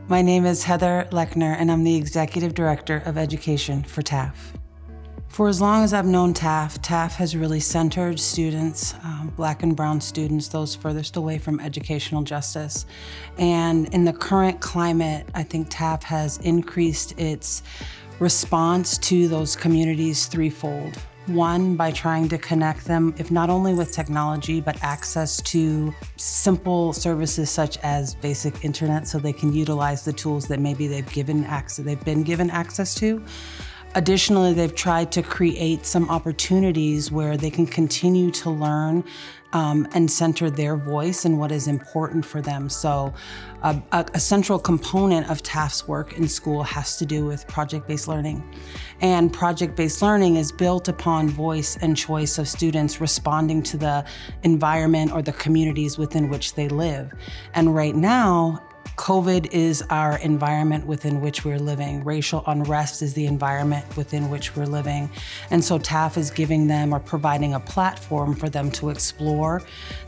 My name is Heather Lechner, and I'm the Executive Director of Education for TAF. For as long as I've known TAF, TAF has really centered students, Black and Brown students, those furthest away from educational justice. And in the current climate, I think TAF has increased its response to those communities threefold. One, by trying to connect them, if not only with technology, but access to simple services such as basic internet so they can utilize the tools that maybe they've been given access to. Additionally, they've tried to create some opportunities where they can continue to learn and center their voice and what is important for them. So a central component of TAF's work in school has to do with project-based learning. And project-based learning is built upon voice and choice of students responding to the environment or the communities within which they live. And right now, COVID is our environment within which we're living. Racial unrest is the environment within which we're living. And so TAF is giving them or providing a platform for them to explore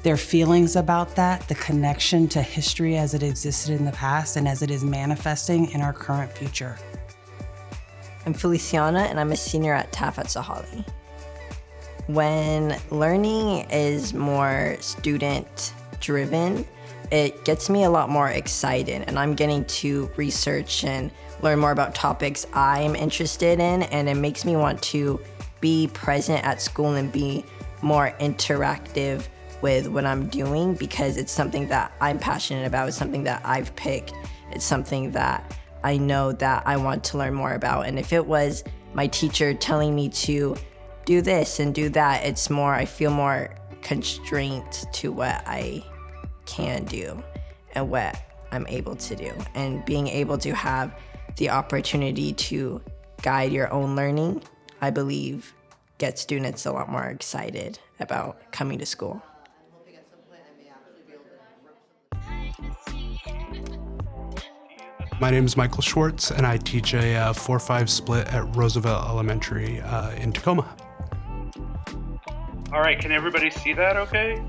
their feelings about that, the connection to history as it existed in the past and as it is manifesting in our current future. I'm Feliciana, and I'm a senior at TAF at Sahali. When learning is more student-driven, it gets me a lot more excited, and I'm getting to research and learn more about topics I'm interested in, and it makes me want to be present at school and be more interactive with what I'm doing because it's something that I'm passionate about, it's something that I've picked, it's something that I know that I want to learn more about. And if it was my teacher telling me to do this and do that, it's more, I feel more constrained to what I can do and what I'm able to do. And being able to have the opportunity to guide your own learning, I believe, gets students a lot more excited about coming to school. My name is Michael Schwartz, and I teach a 4-5 split at Roosevelt Elementary in Tacoma. All right, can everybody see that okay?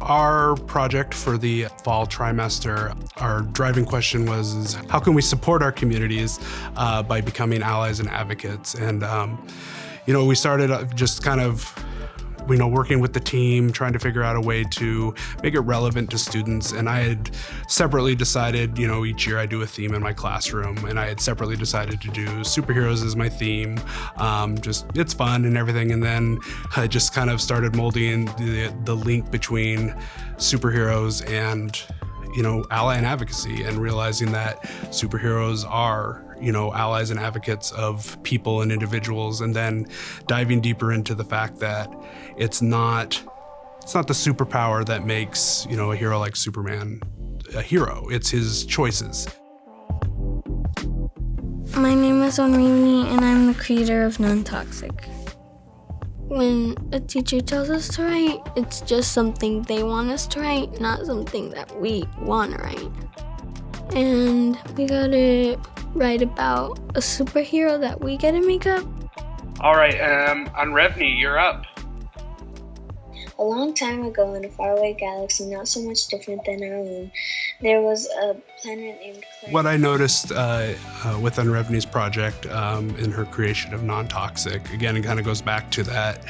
Our project for the fall trimester, our driving question was how can we support our communities by becoming allies and advocates? And, we started just kind of working with the team, trying to figure out a way to make it relevant to students. And I had separately decided, each year I do a theme in my classroom, and I had separately decided to do superheroes as my theme. It's fun and everything. And then I just kind of started molding the link between superheroes and ally and advocacy, and realizing that superheroes are allies and advocates of people and individuals, and then diving deeper into the fact that it's not the superpower that makes a hero like Superman a hero. It's his choices. My name is Onrini, and I'm the creator of Non-Toxic. When a teacher tells us to write, it's just something they want us to write, not something that we want to write. And we gotta write about a superhero that we get to make up. All right, Anrevni, you're up. A long time ago in a faraway galaxy, not so much different than our own, there was a planet named Claire. What I noticed with Anrevni's project in her creation of Non-Toxic, again, it kind of goes back to that.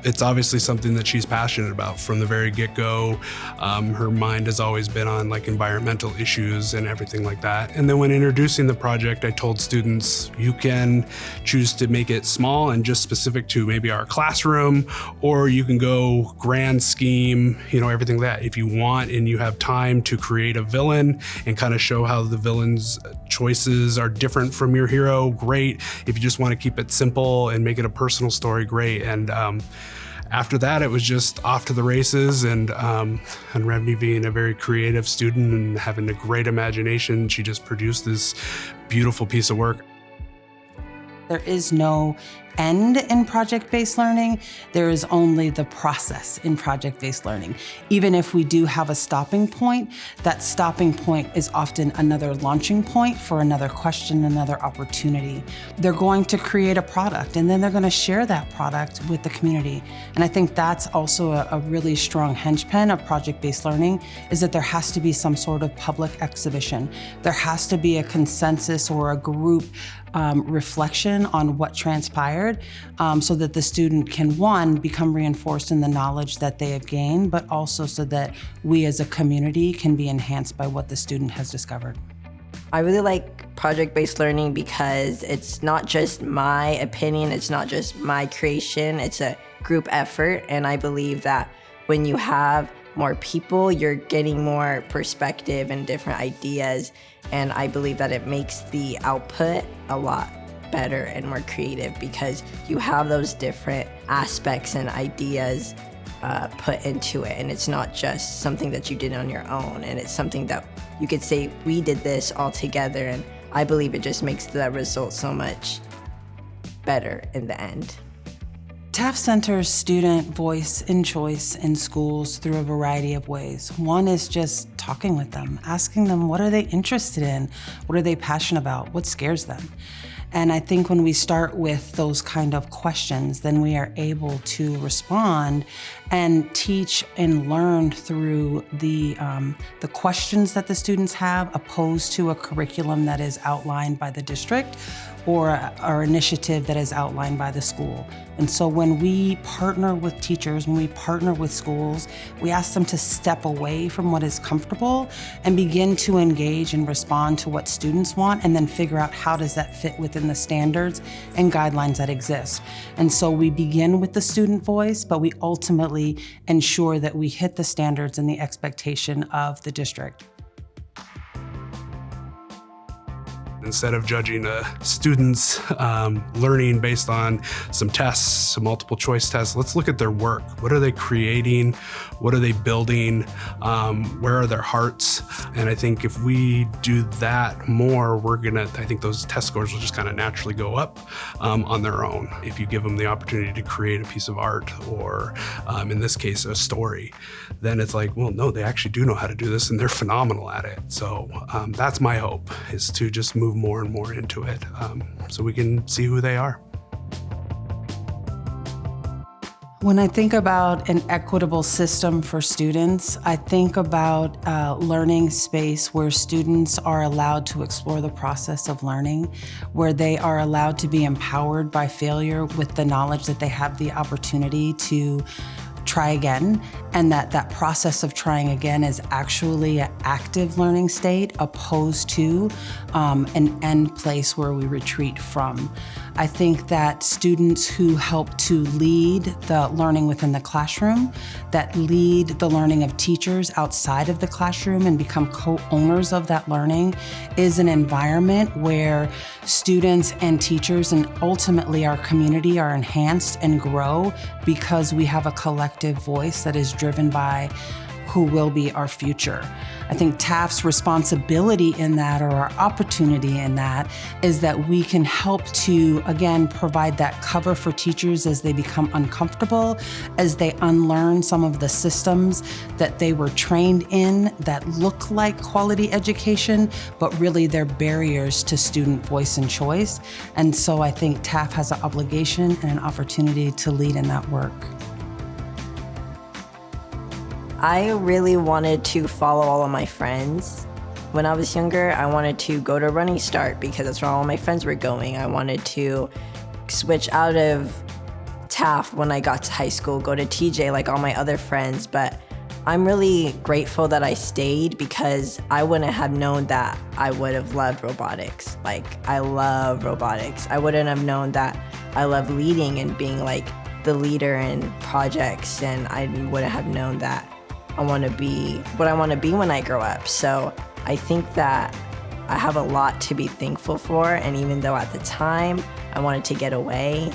It's obviously something that she's passionate about from the very get-go. Her mind has always been on environmental issues and everything like that. And then when introducing the project, I told students, you can choose to make it small and just specific to maybe our classroom, or you can go grand scheme, everything that. If you want and you have time to create a villain and kind of show how the villain's choices are different from your hero, great. If you just want to keep it simple and make it a personal story, great. And after that, it was just off to the races, and Revni being a very creative student and having a great imagination, she just produced this beautiful piece of work. There is no end in project-based learning. There is only the process in project-based learning. Even if we do have a stopping point, that stopping point is often another launching point for another question, another opportunity. They're going to create a product, and then they're going to share that product with the community. And I think that's also a really strong henchman of project-based learning, is that there has to be some sort of public exhibition. There has to be a consensus or a group reflection on what transpired, so that the student can, one, become reinforced in the knowledge that they have gained, but also so that we as a community can be enhanced by what the student has discovered. I really like project-based learning because it's not just my opinion, it's not just my creation, it's a group effort. And I believe that when you have more people, you're getting more perspective and different ideas. And I believe that it makes the output a lot better and more creative because you have those different aspects and ideas put into it. And it's not just something that you did on your own. And it's something that you could say, we did this all together. And I believe it just makes the result so much better in the end. TAF centers student voice and choice in schools through a variety of ways. One is just talking with them, asking them what are they interested in, what are they passionate about, what scares them. And I think when we start with those kind of questions, then we are able to respond and teach and learn through the questions that the students have, opposed to a curriculum that is outlined by the district or our initiative that is outlined by the school. And so when we partner with teachers, when we partner with schools, we ask them to step away from what is comfortable and begin to engage and respond to what students want, and then figure out how does that fit within the standards and guidelines that exist. And so we begin with the student voice, but we ultimately ensure that we hit the standards and the expectation of the district. Instead of judging a student's learning based on some tests, some multiple choice tests, let's look at their work. What are they creating? What are they building? Where are their hearts? And I think if we do that more, I think those test scores will just kind of naturally go up on their own. If you give them the opportunity to create a piece of art or in this case, a story, then it's like, well, no, they actually do know how to do this and they're phenomenal at it. So that's my hope, is to just move more and more into it so we can see who they are. When I think about an equitable system for students, I think about a learning space where students are allowed to explore the process of learning, where they are allowed to be empowered by failure with the knowledge that they have the opportunity to try again, and that process of trying again is actually an active learning state opposed to an end place where we retreat from. I think that students who help to lead the learning within the classroom, that lead the learning of teachers outside of the classroom and become co-owners of that learning, is an environment where students and teachers and ultimately our community are enhanced and grow because we have a collective voice that is driven by who will be our future. I think TAF's responsibility in that, or our opportunity in that, is that we can help to, again, provide that cover for teachers as they become uncomfortable, as they unlearn some of the systems that they were trained in that look like quality education, but really they're barriers to student voice and choice. And so I think TAF has an obligation and an opportunity to lead in that work. I really wanted to follow all of my friends. When I was younger, I wanted to go to Running Start because that's where all my friends were going. I wanted to switch out of TAF when I got to high school, go to TJ like all my other friends, but I'm really grateful that I stayed because I wouldn't have known that I would have loved robotics. Like, I love robotics. I wouldn't have known that I love leading and being like the leader in projects, and I wouldn't have known that I want to be what I want to be when I grow up. So I think that I have a lot to be thankful for, and even though at the time I wanted to get away,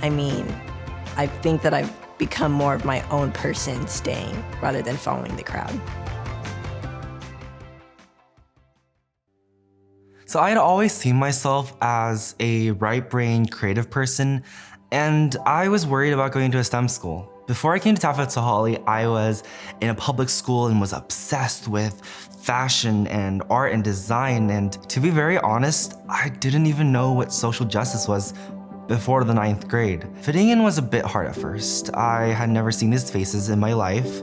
I think that I've become more of my own person staying rather than following the crowd. So I had always seen myself as a right-brained creative person, And I was worried about going to a STEM school. Before I came to Taft at Sahalee, I was in a public school and was obsessed with fashion and art and design. And to be very honest, I didn't even know what social justice was before the 9th grade. Fitting in was a bit hard at first. I had never seen these faces in my life,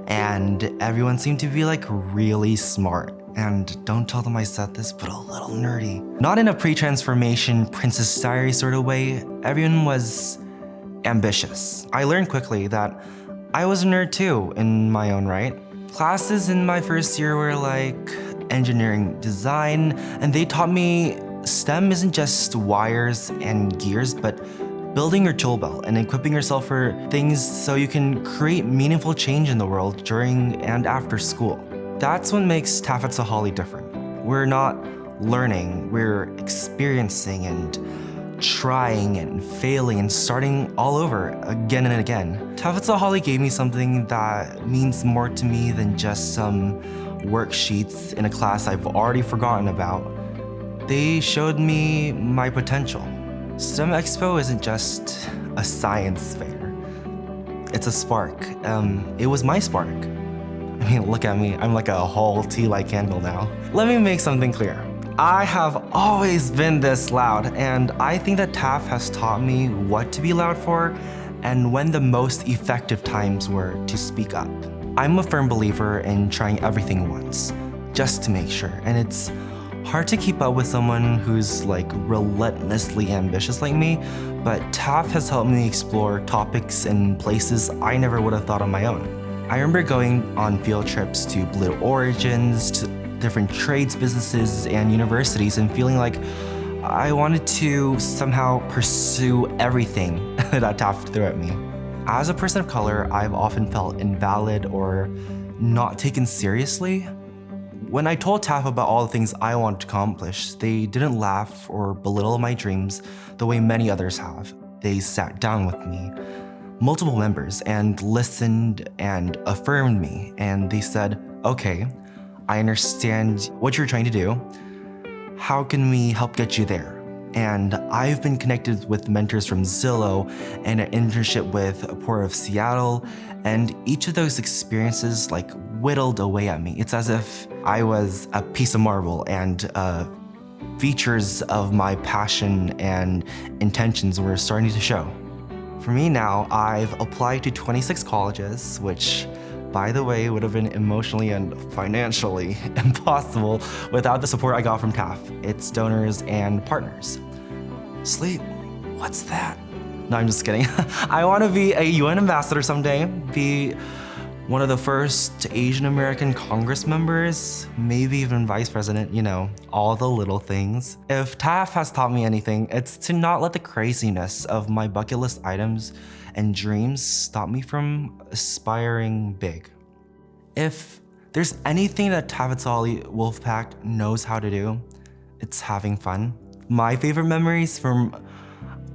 and everyone seemed to be like really smart. And don't tell them I said this, but a little nerdy. Not in a pre-transformation Princess Diary sort of way. Everyone was ambitious. I learned quickly that I was a nerd too in my own right. Classes in my first year were like engineering design, and they taught me STEM isn't just wires and gears, but building your tool belt and equipping yourself for things so you can create meaningful change in the world during and after school. That's what makes Taft at Sahalee different. We're not learning, we're experiencing and trying and failing and starting all over again and again. Taft at Sahalee gave me something that means more to me than just some worksheets in a class I've already forgotten about. They showed me my potential. STEM Expo isn't just a science fair. It's a spark. It was my spark. I mean, look at me. I'm like a whole tea light candle now. Let me make something clear. I have always been this loud, and I think that Taft has taught me what to be loud for and when the most effective times were to speak up. I'm a firm believer in trying everything once, just to make sure, and it's hard to keep up with someone who's like relentlessly ambitious like me, but Taft has helped me explore topics and places I never would have thought on my own. I remember going on field trips to Blue Origins, to different trades businesses and universities, and feeling like I wanted to somehow pursue everything that Taft threw at me. As a person of color, I've often felt invalid or not taken seriously. When I told Taft about all the things I wanted to accomplish, they didn't laugh or belittle my dreams the way many others have. They sat down with me, multiple members, and listened and affirmed me. And they said, okay, I understand what you're trying to do. How can we help get you there? And I've been connected with mentors from Zillow and an internship with Port of Seattle, and each of those experiences like whittled away at me. It's as if I was a piece of marble, and features of my passion and intentions were starting to show. For me now, I've applied to 26 colleges, which, by the way, would have been emotionally and financially impossible without the support I got from Taft, its donors and partners. Sleep, what's that? No, I'm just kidding. I want to be a UN ambassador someday, be one of the first Asian American Congress members, maybe even vice president, you know, all the little things. If Taft has taught me anything, it's to not let the craziness of my bucket list items and dreams stop me from aspiring big. If there's anything that Taft at Sahalee Wolfpack knows how to do, it's having fun. My favorite memories from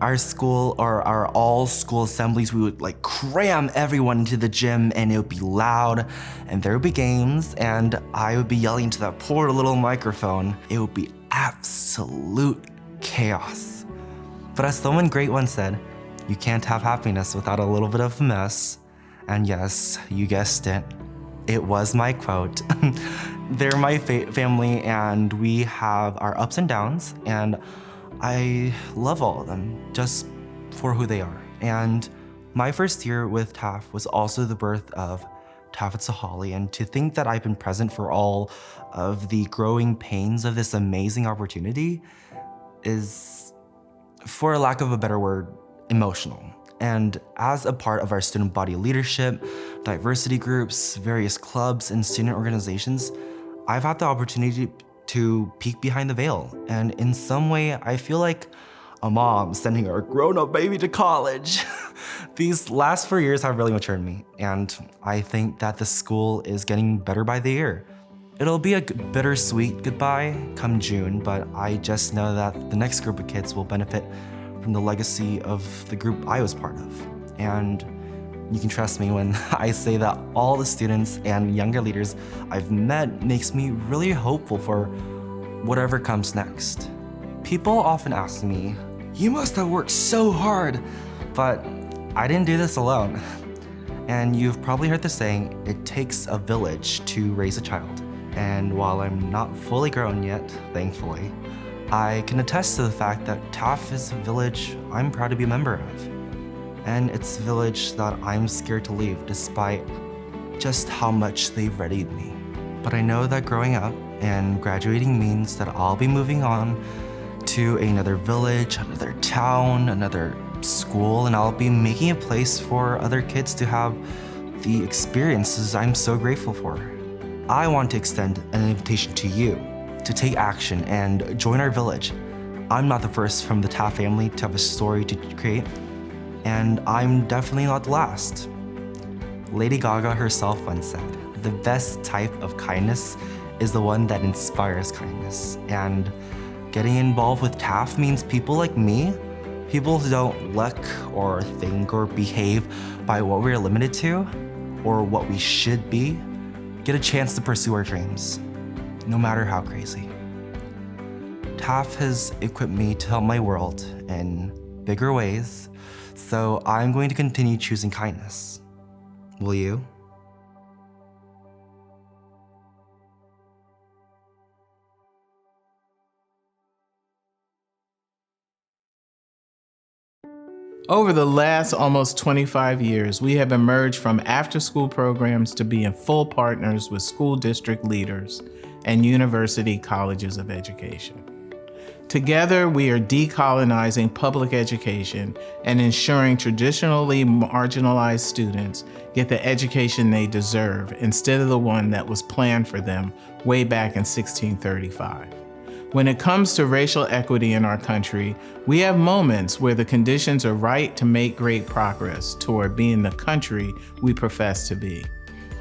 our school or our all school assemblies, we would like cram everyone into the gym, and it would be loud, and there would be games, and I would be yelling into that poor little microphone. It would be absolute chaos. But as someone great once said, you can't have happiness without a little bit of a mess. And yes, you guessed it. It was my quote. They're my family, and we have our ups and downs, and I love all of them just for who they are. And my first year with Taft was also the birth of Taft at Sahalee, and to think that I've been present for all of the growing pains of this amazing opportunity is, for lack of a better word, emotional. And as a part of our student body leadership, diversity groups, various clubs, and student organizations, I've had the opportunity to peek behind the veil. And in some way, I feel like a mom sending her grown-up baby to college. These last 4 years have really matured me, and I think that the school is getting better by the year. It'll be a bittersweet goodbye come June, but I just know that the next group of kids will benefit from the legacy of the group I was part of. And you can trust me when I say that all the students and younger leaders I've met makes me really hopeful for whatever comes next. People often ask me, you must have worked so hard. But I didn't do this alone. And you've probably heard the saying, it takes a village to raise a child. And while I'm not fully grown yet, thankfully, I can attest to the fact that TAF is a village I'm proud to be a member of. And it's a village that I'm scared to leave despite just how much they've readied me. But I know that growing up and graduating means that I'll be moving on to another village, another town, another school, and I'll be making a place for other kids to have the experiences I'm so grateful for. I want to extend an invitation to you to take action and join our village. I'm not the first from the TAF family to have a story to create, and I'm definitely not the last. Lady Gaga herself once said, the best type of kindness is the one that inspires kindness. And getting involved with TAF means people like me, people who don't look or think or behave by what we're limited to or what we should be, get a chance to pursue our dreams, no matter how crazy. TAF has equipped me to help my world in bigger ways, so I'm going to continue choosing kindness. Will you? Over the last almost 25 years, we have emerged from after-school programs to being full partners with school district leaders and university colleges of education. Together, we are decolonizing public education and ensuring traditionally marginalized students get the education they deserve instead of the one that was planned for them way back in 1635. When it comes to racial equity in our country, we have moments where the conditions are right to make great progress toward being the country we profess to be.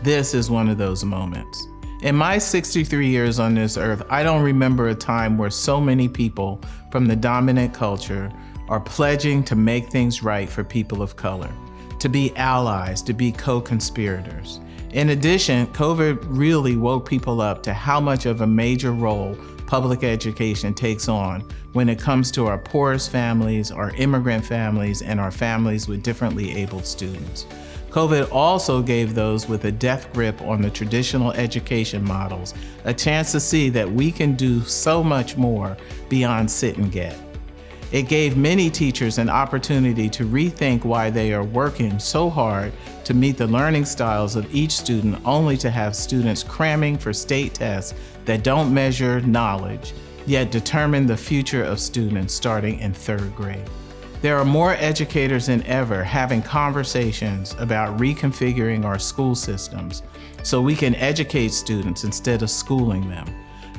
This is one of those moments. In my 63 years on this earth, I don't remember a time where so many people from the dominant culture are pledging to make things right for people of color, to be allies, to be co-conspirators. In addition, COVID really woke people up to how much of a major role public education takes on when it comes to our poorest families, our immigrant families, and our families with differently abled students. COVID also gave those with a death grip on the traditional education models a chance to see that we can do so much more beyond sit and get. It gave many teachers an opportunity to rethink why they are working so hard to meet the learning styles of each student, only to have students cramming for state tests that don't measure knowledge, yet determine the future of students starting in 3rd grade. There are more educators than ever having conversations about reconfiguring our school systems so we can educate students instead of schooling them,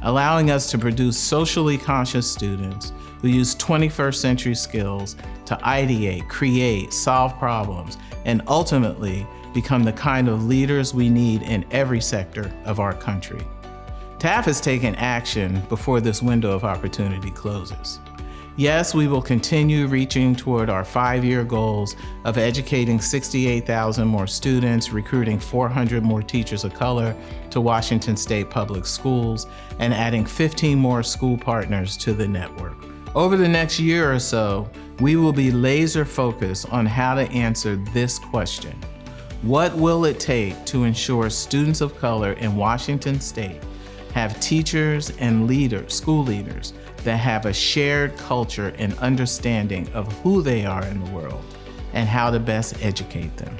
allowing us to produce socially conscious students who use 21st century skills to ideate, create, solve problems, and ultimately become the kind of leaders we need in every sector of our country. TAF has taken action before this window of opportunity closes. Yes, we will continue reaching toward our 5-year goals of educating 68,000 more students, recruiting 400 more teachers of color to Washington State Public Schools, and adding 15 more school partners to the network. Over the next year or so, we will be laser focused on how to answer this question. What will it take to ensure students of color in Washington State have teachers and leaders, school leaders, that have a shared culture and understanding of who they are in the world and how to best educate them?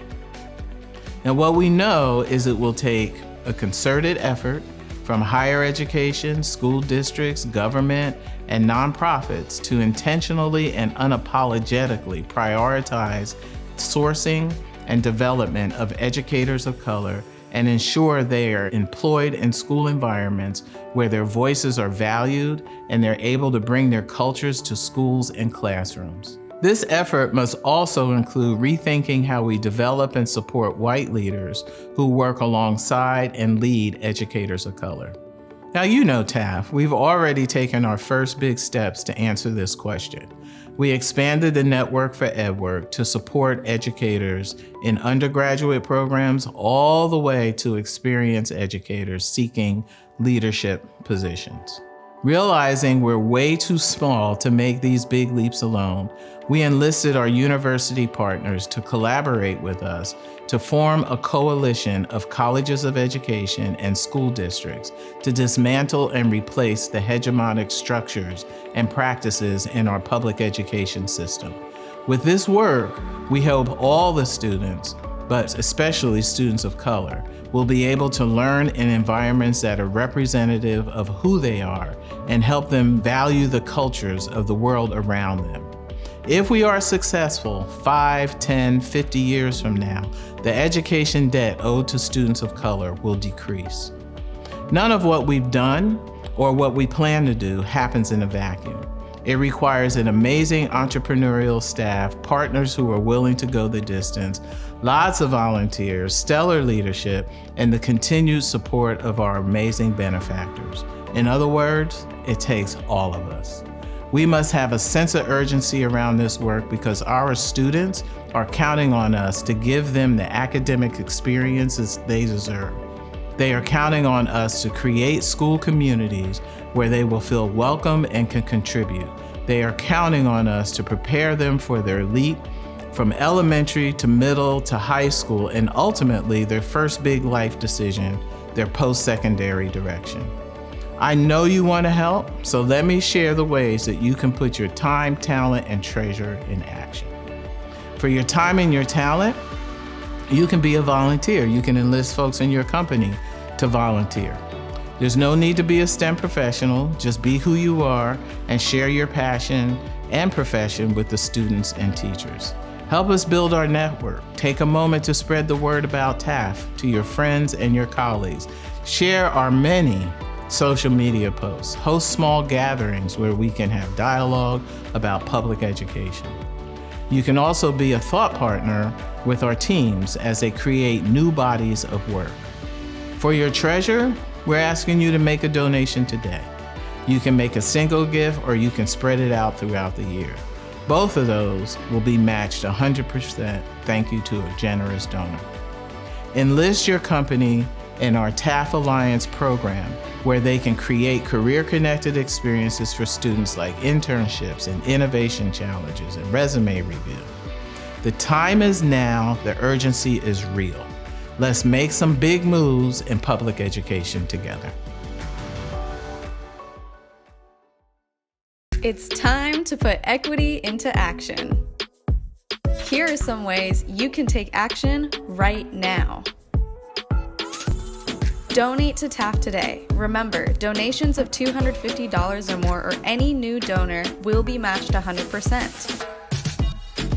Now, what we know is it will take a concerted effort from higher education, school districts, government, and nonprofits to intentionally and unapologetically prioritize sourcing and development of educators of color and ensure they are employed in school environments where their voices are valued and they're able to bring their cultures to schools and classrooms. This effort must also include rethinking how we develop and support white leaders who work alongside and lead educators of color. Now, you know TAF, we've already taken our first big steps to answer this question. We expanded the network for EdWork to support educators in undergraduate programs all the way to experienced educators seeking leadership positions. Realizing we're way too small to make these big leaps alone, we enlisted our university partners to collaborate with us to form a coalition of colleges of education and school districts to dismantle and replace the hegemonic structures and practices in our public education system. With this work, we hope all the students, but especially students of color, will be able to learn in environments that are representative of who they are and help them value the cultures of the world around them. If we are successful 5, 10, 50 years from now, the education debt owed to students of color will decrease. None of what we've done or what we plan to do happens in a vacuum. It requires an amazing entrepreneurial staff, partners who are willing to go the distance, lots of volunteers, stellar leadership, and the continued support of our amazing benefactors. In other words, it takes all of us. We must have a sense of urgency around this work because our students are counting on us to give them the academic experiences they deserve. They are counting on us to create school communities where they will feel welcome and can contribute. They are counting on us to prepare them for their leap from elementary to middle to high school and ultimately their first big life decision, their post-secondary direction. I know you want to help, so let me share the ways that you can put your time, talent, and treasure in action. For your time and your talent, you can be a volunteer. You can enlist folks in your company to volunteer. There's no need to be a STEM professional, just be who you are and share your passion and profession with the students and teachers. Help us build our network. Take a moment to spread the word about TAF to your friends and your colleagues. Share our many social media posts. Host small gatherings where we can have dialogue about public education. You can also be a thought partner with our teams as they create new bodies of work. For your treasure, we're asking you to make a donation today. You can make a single gift or you can spread it out throughout the year. Both of those will be matched 100% thank you to a generous donor. Enlist your company in our TAF Alliance program where they can create career-connected experiences for students like internships and innovation challenges and resume review. The time is now, the urgency is real. Let's make some big moves in public education together. It's time to put equity into action. Here are some ways you can take action right now. Donate to TAF today. Remember, donations of $250 or more or any new donor will be matched 100%.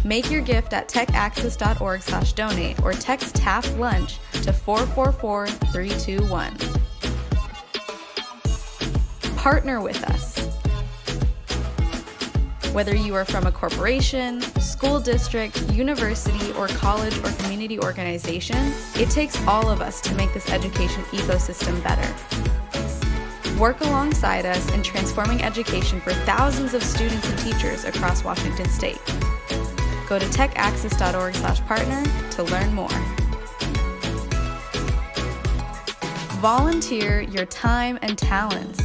Make your gift at techaccess.org/donate or text TAF Lunch to 444-321. Partner with us. Whether you are from a corporation, school district, university, or college or community organization, it takes all of us to make this education ecosystem better. Work alongside us in transforming education for thousands of students and teachers across Washington State. Go to techaccess.org/partner to learn more. Volunteer your time and talents.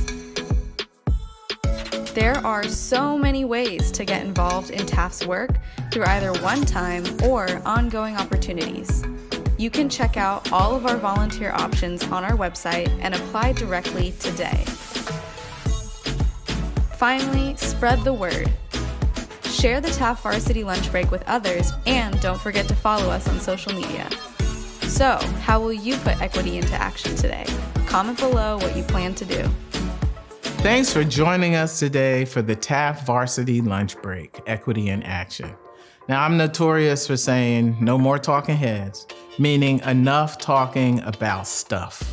There are so many ways to get involved in TAF's work through either one-time or ongoing opportunities. You can check out all of our volunteer options on our website and apply directly today. Finally, spread the word. Share the TAF Varsity Lunch Break with others, and don't forget to follow us on social media. So, how will you put equity into action today? Comment below what you plan to do. Thanks for joining us today for the TAF Varsity Lunch Break, Equity in Action. Now, I'm notorious for saying no more talking heads, meaning enough talking about stuff.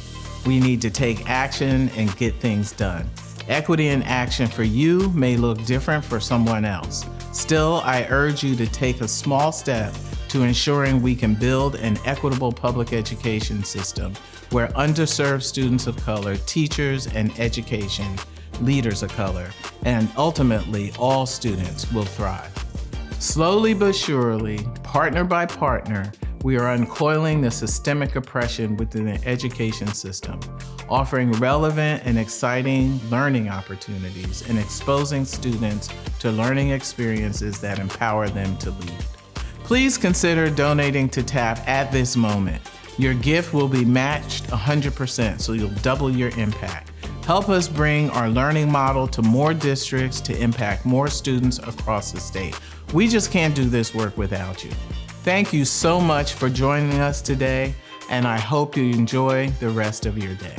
We need to take action and get things done. Equity in action for you may look different for someone else. Still, I urge you to take a small step to ensuring we can build an equitable public education system where underserved students of color, teachers, and education leaders of color, and ultimately all students will thrive. Slowly but surely, partner by partner, we are uncoiling the systemic oppression within the education system. offering relevant and exciting learning opportunities and exposing students to learning experiences that empower them to lead. Please consider donating to TAF at this moment. Your gift will be matched 100%, so you'll double your impact. Help us bring our learning model to more districts to impact more students across the state. We just can't do this work without you. Thank you so much for joining us today, and I hope you enjoy the rest of your day.